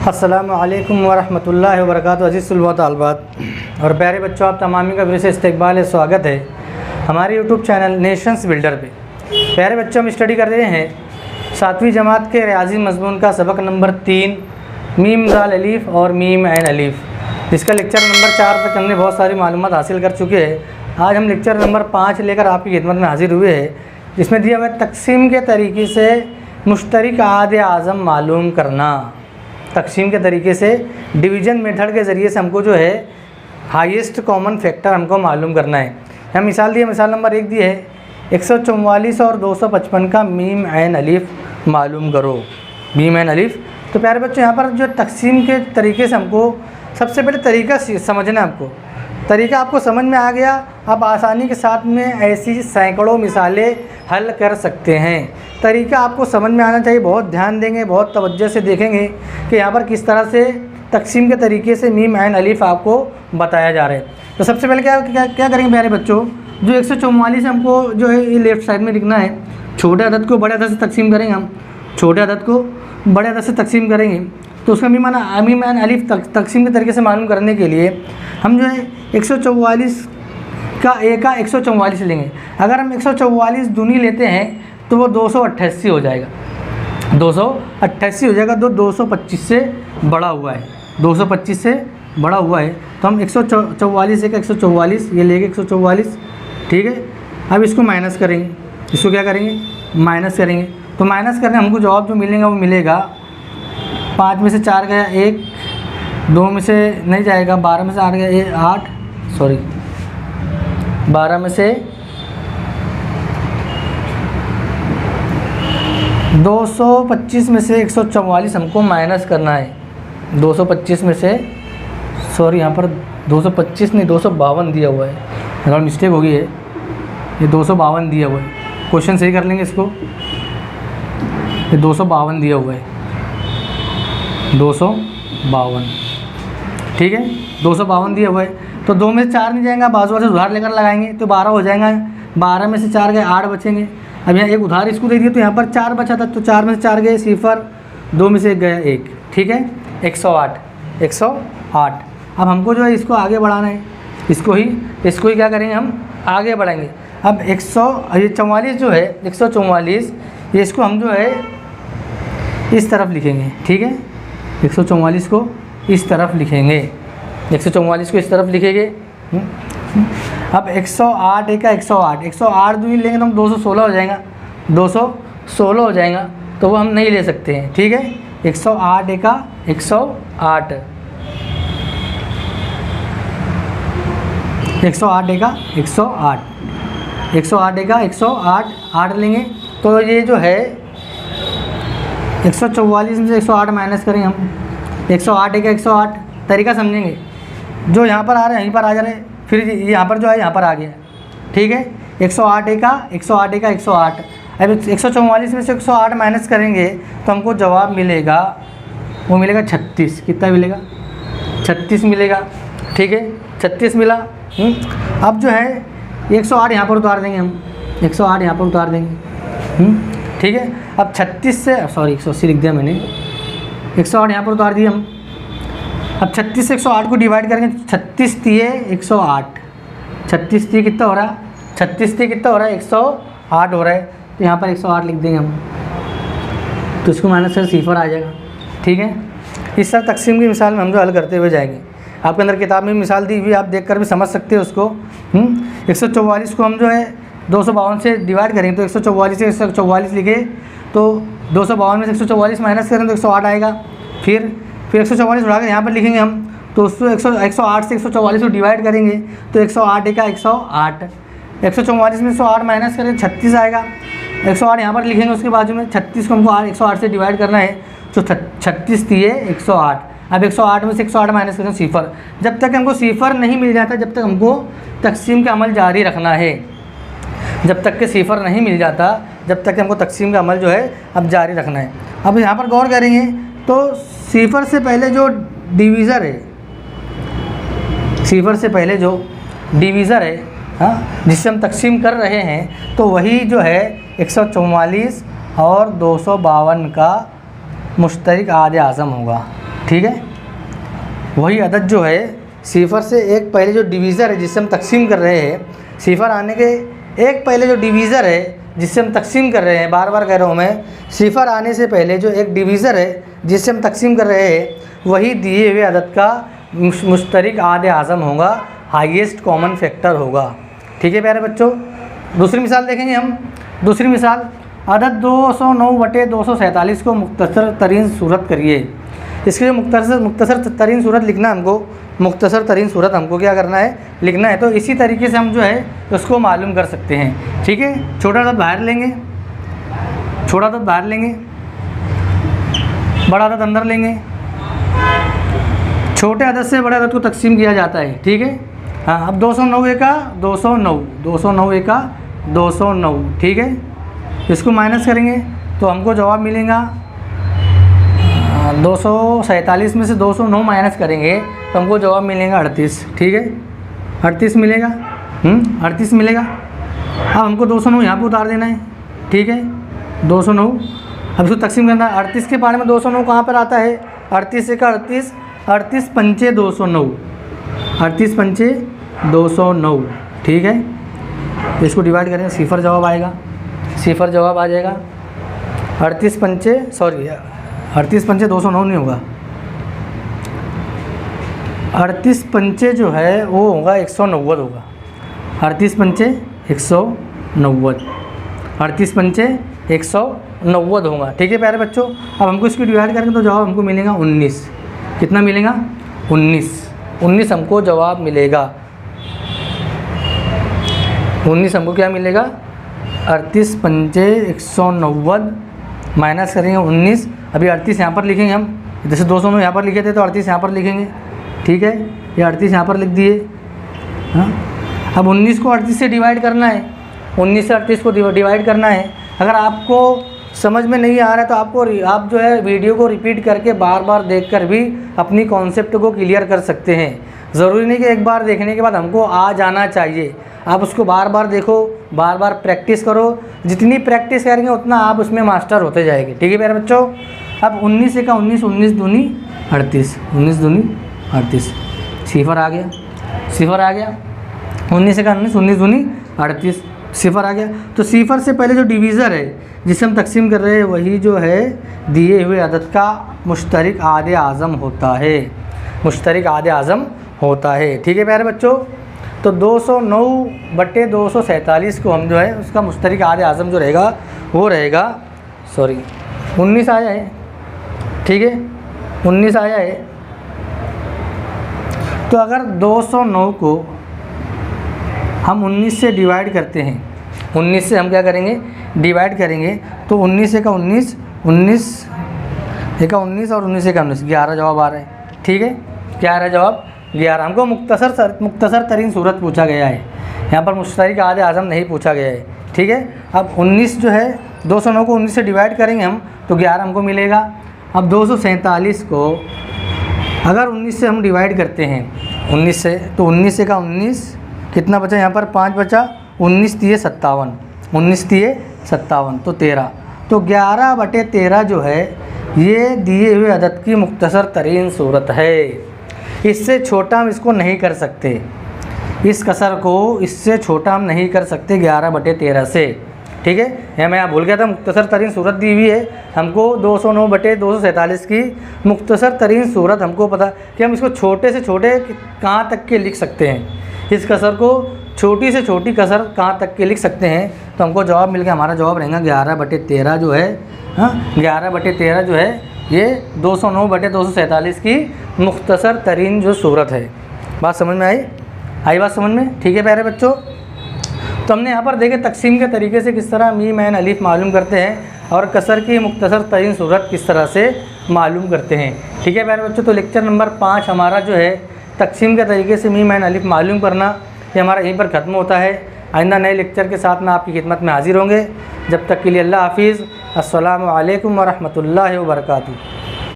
अस्सलामु अलैकुम वरहमतुल्लाहि वबरकातुहू। अज़ीज़ तुलबा तालिबात और प्यारे बच्चों, आप तमामी का फिर से इस्तकबाल है, स्वागत है हमारे यूट्यूब चैनल नेशंस बिल्डर पे। प्यारे बच्चों, हम स्टडी कर रहे हैं 7वीं जमात के रियाजी मज़मून का सबक नंबर 3 मीम दाल अलीफ़ और मीम ऐन अलीफ़, जिसका लेक्चर नंबर 4 तक हमने बहुत सारी मालूमात हासिल कर चुके हैं। आज हम लेक्चर नंबर 5 लेकर आपकी खिदमत में हाजिर हुए हैं, जिसमें दिया हुआ तकसीम के तरीके से मुश्तरक आदे आज़म मालूम करना। तकसीम के तरीके से डिवीज़न मेथड के ज़रिए से हमको जो है हाईएस्ट कॉमन फैक्टर हमको मालूम करना है। हम मिसाल दिए, मिसाल नंबर 1 दी है 144 और 255 का मीम ऐन अलीफ़ मालूम करो। मीम ऐन अलीफ़। तो प्यारे बच्चों, यहाँ पर जो तकसीम के तरीके से हमको सबसे पहले तरीका समझना है। आपको तरीका आपको समझ में आ गया, आप आसानी के साथ में ऐसी सैकड़ों मिसालें हल कर सकते हैं। तरीका आपको समझ में आना चाहिए, बहुत ध्यान देंगे, बहुत तवज्जो से देखेंगे कि यहाँ पर किस तरह से तकसीम के तरीके से मीम ऐन अलीफ़ आपको बताया जा रहा है। तो सबसे पहले क्या करेंगे प्यारे बच्चों, जो 144 हमको जो है ये लेफ़्ट साइड में लिखना है। छोटे अदद को बड़े अदद से तकसीम करेंगे, हम छोटे अदद को बड़े अदद से तकसीम करेंगे। तो उसका मीम ऐन अलीफ़ तकसीम के तरीके से मालूम करने के लिए हम जो है 144 का ए का 144 लेंगे। अगर हम 144 दूनी लेते हैं तो वो 288 हो जाएगा, 288 हो जाएगा। 225 से बड़ा हुआ है, 225 से बड़ा हुआ है। तो हम 144 एक 144 ये लेंगे 144, ठीक है। अब इसको माइनस करेंगे, इसको क्या करेंगे, माइनस करेंगे। तो माइनस करने हमको जवाब जो मिलेगा वो मिलेगा 5 में से 4 गया 1, 2 में से नहीं जाएगा, 12 में से 8 गया 8, सॉरी 12 में से 225 में से 144 हमको माइनस करना है। 225 में से, सॉरी यहाँ पर 225 नहीं 252 दिया हुआ है, अगर मिस्टेक होगी है, ये 252 दिया हुआ है। क्वेश्चन सही कर लेंगे इसको, ये 252 दिया हुआ है, 252, ठीक है। 252 दिया हुआ है। तो 2 में से 4 नहीं जाएगा, बाजू से उधार लेकर लगाएंगे तो 12 हो जाएगा। 12 में से 4 गए 8 बचेंगे। अब यहाँ एक उधार इसको दे दिया तो यहाँ पर 4 बचा था, तो 4 में से 4 गए 0, 2 में से 1 गया 1, ठीक है। 108। अब हमको जो है इसको आगे बढ़ाना है, इसको ही क्या करेंगे, हम आगे बढ़ाएंगे। अब 144 जो है 144, ये इसको हम जो है इस तरफ लिखेंगे, ठीक है। 144 को इस तरफ लिखेंगे, 144 को इस तरफ लिखेंगे। अब 108 एक का 108 दूनी लेंगे तो हम 216 हो जाएगा, 216 हो जाएगा। तो वो हम नहीं ले सकते हैं, ठीक है। 108 एक का 108, 108 एक का 108, 108 एक का 108, 8 लेंगे। तो ये जो है 144 में से 108 माइनस करेंगे हम, 108 एक का 108। तरीका समझेंगे, जो यहाँ पर आ रहे हैं यहीं पर आ जा रहे हैं, फिर यहाँ पर जो है यहाँ पर आ गया, ठीक है। 108 एक का 108। अब 144 में से 108 माइनस करेंगे तो हमको जवाब मिलेगा, वो मिलेगा 36। कितना मिलेगा, 36 मिलेगा, ठीक है। 36 मिला। अब जो है 108 यहाँ पर उतार देंगे हम, 108 यहाँ पर उतार देंगे, ठीक है। अब 36 से, सॉरी 180 लिख दिया मैंने, 108 यहाँ पर उतार दिए हम। अब 36 से 108 को डिवाइड करेंगे, 36 तिये 108, 36 तिये कितना हो रहा है, 36 तिये कितना हो रहा है, 108 हो रहा है। तो यहाँ पर 108 लिख देंगे हम, तो इसको माइनस से 0 आ जाएगा, ठीक है। इस तरह तकसीम की मिसाल में हम जो हल करते हुए जाएंगे। आपके अंदर किताब में मिसाल दी हुई, आप देखकर भी समझ सकते हो उसको। 144 को हम जो है 252 से डिवाइड करेंगे तो 144 से 144 लिखे, तो 252 में से 144 माइनस करें तो 108 आएगा। फिर 144 उठाकर यहाँ पर लिखेंगे हम, तो उसको 108 से 144 को डिवाइड करेंगे तो 108 एक का 108, 144 में 108 माइनस करें 36 आएगा। 108 यहाँ पर लिखेंगे, उसके बाजू में 36 को हमको 108 से डिवाइड करना है, तो 36 दिए 108। अब 108 में से 108 माइनस करें 0। जब तक हमको 0 नहीं मिल जाता जब तक हमको तकसीम का अमल जारी रखना है। जब तक के 0 नहीं मिल जाता जब तक हमको तकसीम का अमल जो है अब जारी रखना है। अब यहाँ पर गौर करेंगे तो 0 से पहले जो डिवीज़र है, 0 से पहले जो डिवीज़र है, हाँ, जिससे हम तकसीम कर रहे हैं, तो वही जो है 144 और 252 का मुश्तरक आदे आज़म होगा। ठीक है। वही अदद जो है सिफर से एक पहले जो डिवीज़र है जिससे हम तकसीम कर रहे हैं, सिफर आने के एक पहले जो डिवीज़र है जिससे हम तकसीम कर रहे हैं, बार बार कह रहा हूँ मैं, सिफर आने से पहले जो एक डिवीज़र है जिससे हम तकसीम कर रहे हैं वही दिए हुए अदद का मुश्तरक आदे आज़म होगा, हाईएस्ट कॉमन फैक्टर होगा। ठीक है प्यारे बच्चों। दूसरी मिसाल देखेंगे हम। दूसरी मिसाल, अदद 209/247 को मुख्तसर तरीन सूरत करिए। इसकी जो मुख्तसर तरीन सूरत लिखना हमको, मुख्तसर तरीन सूरत हमको क्या करना है, लिखना है। तो इसी तरीके से हम जो है उसको मालूम कर सकते हैं। ठीक है। छोटा अदद बाहर लेंगे, छोटा अदद बाहर लेंगे, बड़ा अदद अंदर लेंगे। छोटे अदद से बड़े अदद को तकसीम किया जाता है। ठीक है। हाँ, अब 209 का 209, 209 का 209। ठीक है। इसको माइनस करेंगे तो हमको जवाब मिलेगा 247 में से 209 माइनस करेंगे तो हमको जवाब मिलेगा 38। ठीक है। 38 मिलेगा। 38 मिलेगा। अब हमको 209 यहाँ पे उतार देना है। ठीक है। 209 अब इसको तकसीम करना है। 38 के पारे में 209 कहाँ पर आता है, 38 का 38, 38 पंचे 209, 38 पंचे 209। ठीक है। तो इसको डिवाइड करेंगे, सिफर जवाब आएगा, सिफर जवाब आ जाएगा। 38 पंचे 209 नहीं होगा, 38 पंचे जो है वो होगा 190 होगा। 38 पंचे 190, 38 पंचे 190 होगा। ठीक है प्यारे बच्चों। अब हमको इसको डिवाइड करेंगे तो जवाब हमको मिलेगा 19। कितना मिलेगा, 19 हमको जवाब मिलेगा। 19 हमको क्या मिलेगा, 38 पंचे 190 माइनस करेंगे 19। अभी 38 यहाँ पर लिखेंगे हम, जैसे 209 यहाँ पर लिखे थे तो 38 यहाँ पर लिखेंगे। ठीक है। ये 38 यहाँ पर लिख दिए। हाँ, अब 19 को 38 से डिवाइड करना है, 19 से 38 को डिवाइड करना है। अगर आपको समझ में नहीं आ रहा है तो आप जो है वीडियो को रिपीट करके बार बार देखकर भी अपनी कॉन्सेप्ट को क्लियर कर सकते हैं। ज़रूरी नहीं कि एक बार देखने के बाद हमको आ जाना चाहिए। आप उसको बार बार देखो, बार बार प्रैक्टिस करो। जितनी प्रैक्टिस करेंगे उतना आप उसमें मास्टर होते जाएंगे। ठीक है प्यारे बच्चों। अब 19 का 19, 19 दूनी 38, 19 दूनी 38, सिफर आ गया, सिफर आ गया। 19 का 19, 19 दूनी 38, सिफर आ गया। तो सिफर से पहले जो डिवीज़र है जिसे हम तकसीम कर रहे हैं वही जो है दिए हुए अदद का मुश्तरक आदे आज़म होता है, मुश्तरक आदे आज़म होता है। ठीक है प्यारे बच्चों। तो 209/247 को हम जो है उसका मुश्तरक आदे आज़म जो रहेगा वो रहेगा 19 आया है। ठीक है। 19 आया है। तो अगर 209 को हम 19 से डिवाइड करते हैं, 19 से हम क्या करेंगे, डिवाइड करेंगे तो 19 का 19, 19 का 19 और 19 का 19, 11 जवाब आ रहा है। ठीक है। क्या आ रहा है जवाब, 11। हमको मुख्तसर तरीन सूरत पूछा गया है, यहाँ पर मुश्तरक आदे आज़म नहीं पूछा गया है। ठीक है। अब 19 जो है 209 को 19 से डिवाइड करेंगे हम तो 11 हमको मिलेगा। अब 247 को अगर 19 से हम डिवाइड करते हैं 19 से, तो 19 का 19 कितना बचा, यहाँ पर 5 बचा, 19 तिये 57, 19 तिये 57 तो 13। तो 11/13 जो है ये दिए हुए अदद की मुख्तसर तरीन सूरत है। इससे छोटा हम इसको नहीं कर सकते, इस कसर को इससे छोटा हम नहीं कर सकते 11/13 से। ठीक है। यह मैं यहाँ भूल गया था, मुख्तसर तरीन सूरत दी हुई है हमको 209/247 की मुख्तसर तरीन सूरत। हमको पता कि हम इसको छोटे से छोटे कहाँ तक के लिख सकते हैं, इस कसर को छोटी से छोटी कसर कहाँ तक के लिख सकते हैं। तो हमको जवाब मिल गया, हमारा जवाब रहेगा 11/13 जो है। हाँ, 11/13 जो है ये 209/247 की मुख्तसर तरीन जो सूरत है। बात समझ में आई बात समझ में। ठीक है प्यारे बच्चों। तो हमने यहाँ पर देखे तकसीम के तरीके से किस तरह मीम ऐन अलिफ मालूम करते हैं और कसर की मुख्तसर तरीन सूरत किस तरह से मालूम करते हैं। ठीक है प्यारे बच्चों। तो लेक्चर नंबर 5 हमारा जो है तकसीम के तरीके से मीम ऐन अलिफ मालूम करना, ये हमारा यहीं पर ख़त्म होता है। आइंदा नए लेक्चर के साथ में आपकी खिदमत में हाजिर होंगे। जब तक के लिए अल्लाह हाफिज़। अस्सलामु अलैकुम व रहमतुल्लाहि व बरकातुहू।